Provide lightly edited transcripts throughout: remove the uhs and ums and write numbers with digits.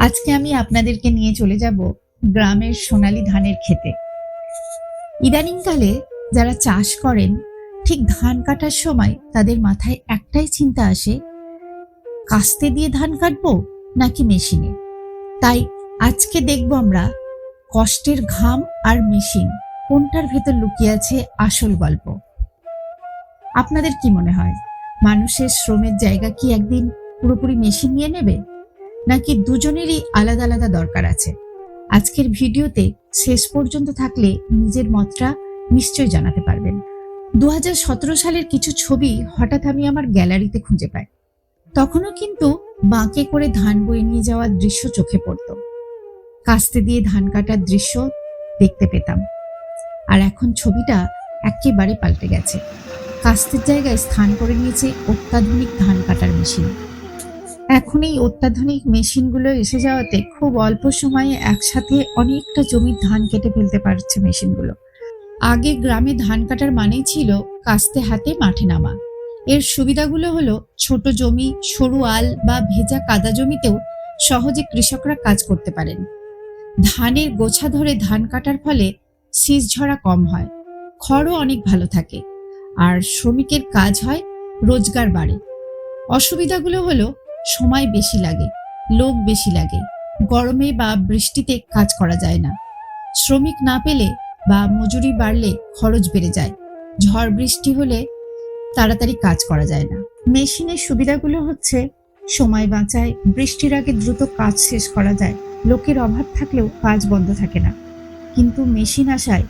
আজকে আমি আপনাদেরকে নিয়ে চলে যাব গ্রামের সোনালী ধানের ক্ষেতে। ইদানিংকালে যারা চাষ করেন, ঠিক ধান কাটার সময় তাদের মাথায় একটাই চিন্তা আসে, কাস্তে দিয়ে ধান কাটবো নাকি মেশিনে। তাই আজকে দেখব আমরা কষ্টের ঘাম আর মেশিন কোনটার ভেতর লুকিয়ে আছে আসল গল্প। আপনাদের কি মনে হয়, মানুষের শ্রমের জায়গা কি একদিন পুরোপুরি মেশিন নিয়ে নেবে, নাকি দুজনেরই আলাদা আলাদা দরকার আছে? আজকের ভিডিওতে শেষ পর্যন্ত থাকলে নিজের মতটা নিশ্চয়ই জানাতে পারবেন। 2017 সালের কিছু ছবি হঠাৎ আমি আমার গ্যালারিতে খুঁজে পাই। তখনও কিন্তু বাঁকে করে ধান বয়ে নিয়ে যাওয়ার দৃশ্য চোখে পড়ত, কাস্তে দিয়ে ধান কাটার দৃশ্য দেখতে পেতাম। আর এখন ছবিটা একেবারে পাল্টে গেছে। কাস্তের জায়গায় স্থান করে নিয়েছে অত্যাধুনিক ধান কাটার মেশিন। এখন এই অত্যাধুনিক মেশিনগুলো এসে যাওয়াতে খুব অল্প সময়ে একসাথে অনেকটা জমির ধান কেটে ফেলতে পারছে মেশিনগুলো। আগে গ্রামে ধান কাটার মানেই ছিল কাস্তে হাতে মাঠে নামা। এর সুবিধাগুলো হলো, ছোট জমি, সরু আল বা ভেজা কাদা জমিতেও সহজে কৃষকরা কাজ করতে পারেন। ধানের গোছা ধরে ধান কাটার ফলে শীষ ঝরা কম হয়, খড়ও অনেক ভালো থাকে, আর শ্রমিকের কাজ হয়, রোজগার বাড়ে। অসুবিধাগুলো হলো, সময় বেশি লাগে, লোক বেশি লাগে, গরমে বা বৃষ্টিতে কাজ করা যায় না, শ্রমিক না পেলে বা মজুরি বাড়লে খরচ বেড়ে যায়, ঝড় বৃষ্টি হলে তাড়াতাড়ি কাজ করা যায় না। মেশিনের সুবিধাগুলো হচ্ছে, সময় বাঁচায়, বৃষ্টির আগে দ্রুত কাজ শেষ করা যায়, লোকের অভাব থাকলেও কাজ বন্ধ থাকে না। কিন্তু মেশিন আসায়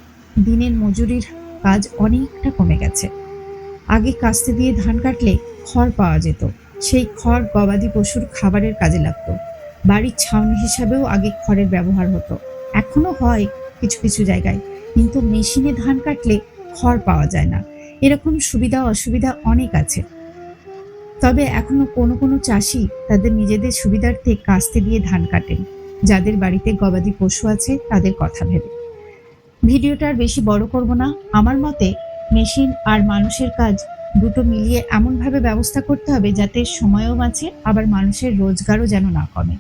দিনের মজুরির কাজ অনেকটা কমে গেছে। আগে কাস্তে দিয়ে ধান কাটলে খড় পাওয়া যেত, সেই খড় গবাদি পশুর খাবারের কাজে লাগতো। বাড়ির ছাউনি হিসাবেও আগে খড়ের ব্যবহার হতো, এখনো হয় কিছু কিছু জায়গায়, কিন্তু মেশিনে ধান কাটলে খড় পাওয়া যায় না। এরকম সুবিধা অসুবিধা অনেক আছে। তবে এখনো কোনো কোনো চাষি তাদের নিজেদের সুবিধার্থে কাস্তে দিয়ে ধান কাটেন, যাদের বাড়িতে গবাদি পশু আছে তাদের কথা ভেবে। ভিডিওটা আর বেশি বড় করব না। আমার মতে মেশিন আর মানুষের কাজ দুটো মিলিয়ে এমনভাবে ব্যবস্থা করতে হবে যাতে সময়ও বাঁচে, আবার মানুষের রোজগারও যেন না কমে।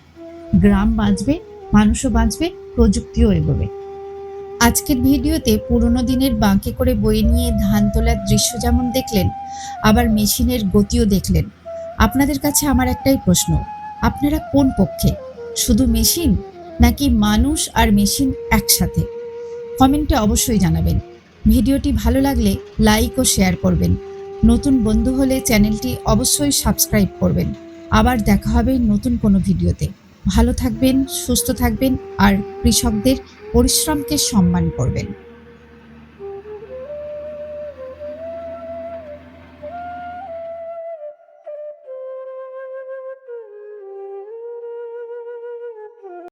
গ্রাম বাঁচবে, মানুষও বাঁচবে, প্রযুক্তিও এগোবে। আজকের ভিডিওতে পুরোনো দিনের বাঁকে করে বয়ে নিয়ে ধান তোলার দৃশ্য যেমন দেখলেন, আবার মেশিনের গতিও দেখলেন। আপনাদের কাছে আমার একটাই প্রশ্ন, আপনারা কোন পক্ষে? শুধু মেশিন, নাকি মানুষ আর মেশিন একসাথে? কমেন্টে অবশ্যই জানাবেন। ভিডিওটি ভালো লাগলে লাইক ও শেয়ার করবেন। নতুন বন্ধু হলে চ্যানেলটি অবশ্যই সাবস্ক্রাইব করবেন। আবার দেখা হবে নতুন কোনো ভিডিওতে। ভালো থাকবেন, সুস্থ থাকবেন, আর কৃষকদের পরিশ্রমকে সম্মান করবেন।